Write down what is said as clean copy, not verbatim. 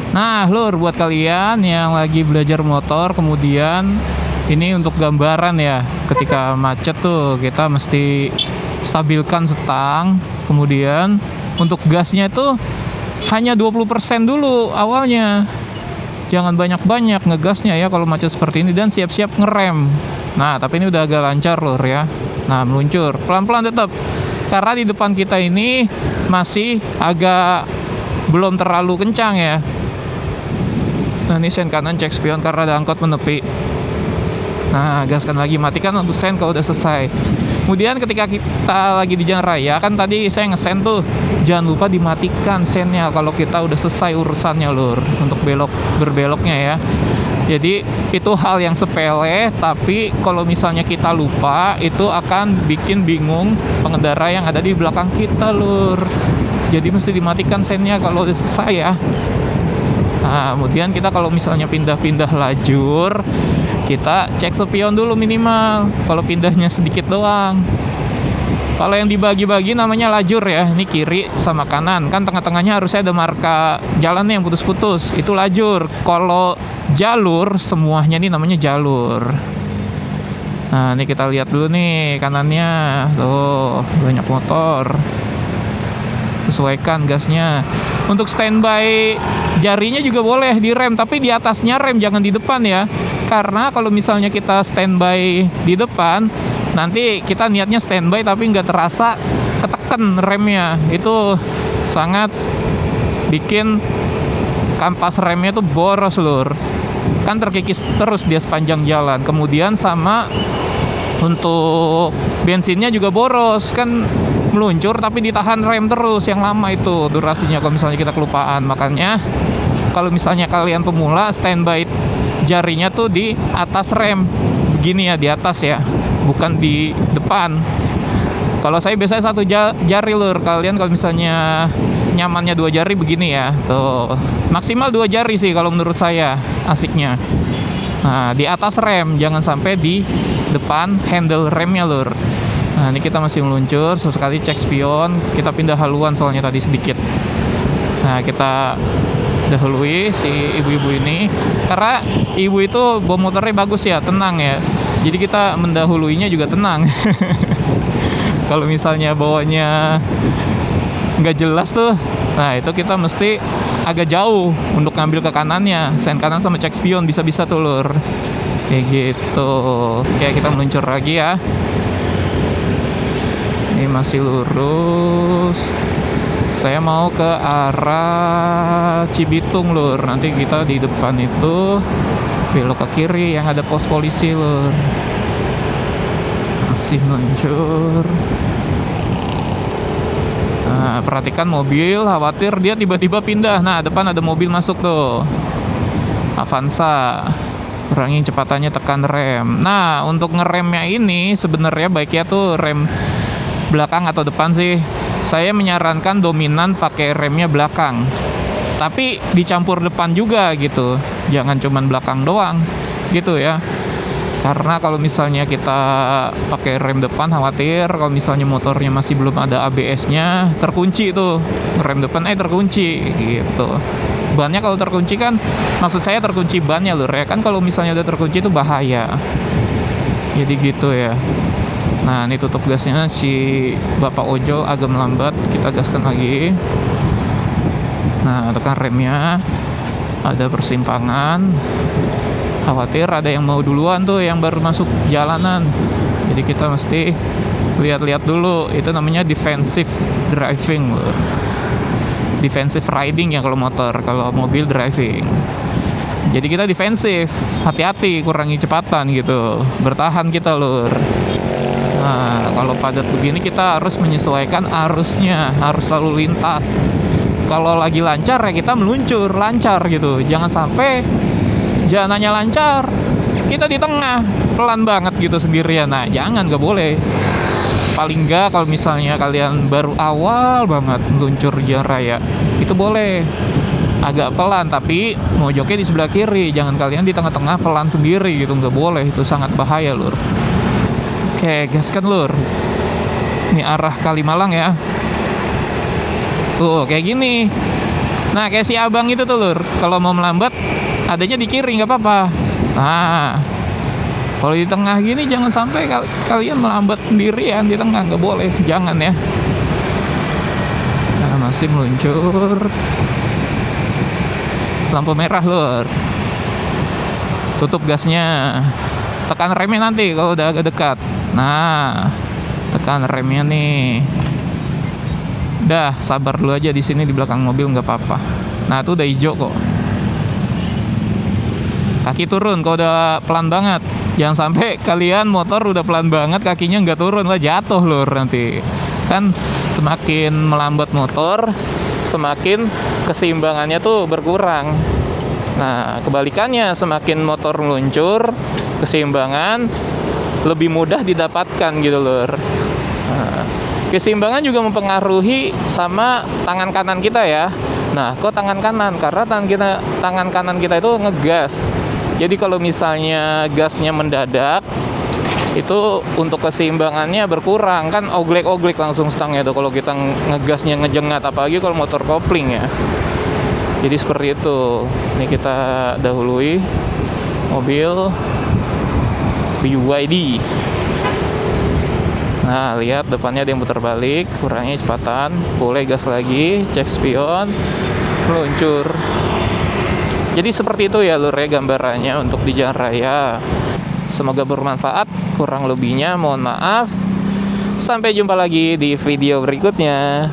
Nah, lur, buat kalian yang lagi belajar motor, kemudian ini untuk gambaran ya, ketika macet tuh kita mesti stabilkan setang, kemudian untuk gasnya itu hanya 20% dulu awalnya. Jangan banyak-banyak ngegasnya ya kalau macet seperti ini, dan siap-siap ngerem. Nah, tapi ini udah agak lancar lur ya. Nah, meluncur, pelan-pelan tetap. Karena di depan kita ini masih agak belum terlalu kencang ya. Nah, ini sen kanan cek spion karena ada angkot menepi. Nah, gaskan lagi, matikan lampu sen kalau udah selesai. Kemudian ketika kita lagi di jalan raya, kan tadi saya ngesen tuh, jangan lupa dimatikan sennya kalau kita udah selesai urusannya lur, untuk berbeloknya ya. Jadi itu hal yang sepele, tapi kalau misalnya kita lupa, itu akan bikin bingung pengendara yang ada di belakang kita lur. Jadi mesti dimatikan sennya kalau udah selesai ya. Nah, kemudian kita kalau misalnya pindah-pindah lajur, kita cek spion dulu minimal. Kalau pindahnya sedikit doang. Kalau yang dibagi-bagi namanya lajur ya. Ini kiri sama kanan. Kan tengah-tengahnya harusnya ada marka jalannya yang putus-putus. Itu lajur. Kalau jalur, semuanya ini namanya jalur. Nah, ini kita lihat dulu nih kanannya. Tuh, banyak motor. Sesuaikan gasnya. Untuk standby jarinya juga boleh direm, tapi di atasnya rem, jangan di depan ya. Karena kalau misalnya kita standby di depan, nanti kita niatnya standby tapi nggak terasa keteken remnya. Itu sangat bikin kampas remnya tuh boros lur. Kan terkikis terus dia sepanjang jalan. Kemudian sama untuk bensinnya juga boros, kan meluncur tapi ditahan rem terus yang lama, itu durasinya kalau misalnya kita kelupaan. Makanya kalau misalnya kalian pemula, standby jarinya tuh di atas rem begini ya, di atas ya, bukan di depan. Kalau saya biasanya satu jari lur. Kalian kalau misalnya nyamannya 2 jari begini ya, tuh maksimal 2 jari sih kalau menurut saya asiknya. Nah, di atas rem, jangan sampai di depan handle remnya lur. Nah, ini kita masih meluncur. Sesekali cek spion. Kita pindah haluan soalnya tadi sedikit. Nah, kita dahului si ibu-ibu ini, karena ibu itu bawa motornya bagus ya, tenang ya. Jadi kita mendahuluinya juga tenang. Kalau misalnya bawanya nggak jelas tuh, nah itu kita mesti agak jauh untuk ngambil ke kanannya, sen kanan sama cek spion bisa-bisa tuh lur. Kayak gitu. Oke, kita meluncur lagi ya. Ini masih lurus. Saya mau ke arah Cibitung lur. Nanti kita di depan itu belok ke kiri yang ada pos polisi lur. Masih meluncur. Nah, perhatikan mobil, khawatir dia tiba-tiba pindah. Nah, depan ada mobil masuk tuh, Avanza. Kurangi kecepatannya, tekan rem. Nah, untuk ngeremnya ini sebenarnya baiknya tuh rem belakang atau depan sih. Saya menyarankan dominan pakai remnya belakang, tapi dicampur depan juga gitu. Jangan cuman belakang doang gitu ya. Karena kalau misalnya kita pakai rem depan, khawatir kalau misalnya motornya masih belum ada ABS-nya, terkunci tuh rem depan terkunci gitu. Bannya kalau terkunci kan, maksud saya terkunci bannya lur ya kan, kalau misalnya udah terkunci itu bahaya. Jadi gitu ya. Nah, ini tutup gasnya si Bapak ojol agak melambat, kita gaskan lagi. Nah, tekan remnya. Ada persimpangan. Khawatir ada yang mau duluan tuh, yang baru masuk jalanan. Jadi kita mesti lihat-lihat dulu. Itu namanya defensive driving lur. Defensive riding ya kalau motor, kalau mobil driving. Jadi kita defensif, hati-hati, kurangi kecepatan gitu, bertahan kita lur. Nah, kalau padat begini kita harus menyesuaikan arusnya, arus lalu lintas. Kalau lagi lancar ya kita meluncur lancar gitu, jangan sampai jalanannya lancar kita di tengah pelan banget gitu sendirian. Nah, jangan, nggak boleh. Paling nggak kalau misalnya kalian baru awal banget meluncur jalan raya, itu boleh agak pelan, tapi mojoknya di sebelah kiri. Jangan kalian di tengah-tengah pelan sendiri gitu, nggak boleh, itu sangat bahaya lur. Oke, gaskan lur. Ini arah Kalimalang ya. Tuh, kayak gini. Nah kayak si abang itu tuh lur, kalau mau melambat adanya di kiri nggak apa-apa. Nah kalau di tengah gini jangan sampai kalian melambat sendirian di tengah, nggak boleh, jangan ya. Nah masih meluncur, lampu merah lur, tutup gasnya, tekan remnya nanti kalau udah agak dekat. Nah tekan remnya nih. Udah sabar dulu aja di sini di belakang mobil, nggak apa-apa. Nah tuh udah hijau kok. Kaki turun kalau udah pelan banget. Jangan sampai kalian motor udah pelan banget kakinya nggak turun, lah jatuh lur nanti. Kan semakin melambat motor, semakin keseimbangannya tuh berkurang. Nah kebalikannya, semakin motor meluncur, keseimbangan lebih mudah didapatkan gitu lur. Nah, keseimbangan juga mempengaruhi sama tangan kanan kita ya. Nah, kok tangan kanan? Karena tangan kanan kita itu ngegas. Jadi kalau misalnya gasnya mendadak, itu untuk keseimbangannya berkurang, kan oglek-oglek langsung stangnya tuh kalau kita ngegasnya ngejengat, apalagi kalau motor kopling ya. Jadi seperti itu. Ini kita dahului mobil BYD. Nah lihat depannya ada yang putar balik, kurangi kecepatan, boleh gas lagi, cek spion, meluncur. Jadi seperti itu ya lur ya gambarannya untuk di jalan raya. Semoga bermanfaat, kurang lebihnya mohon maaf. Sampai jumpa lagi di video berikutnya.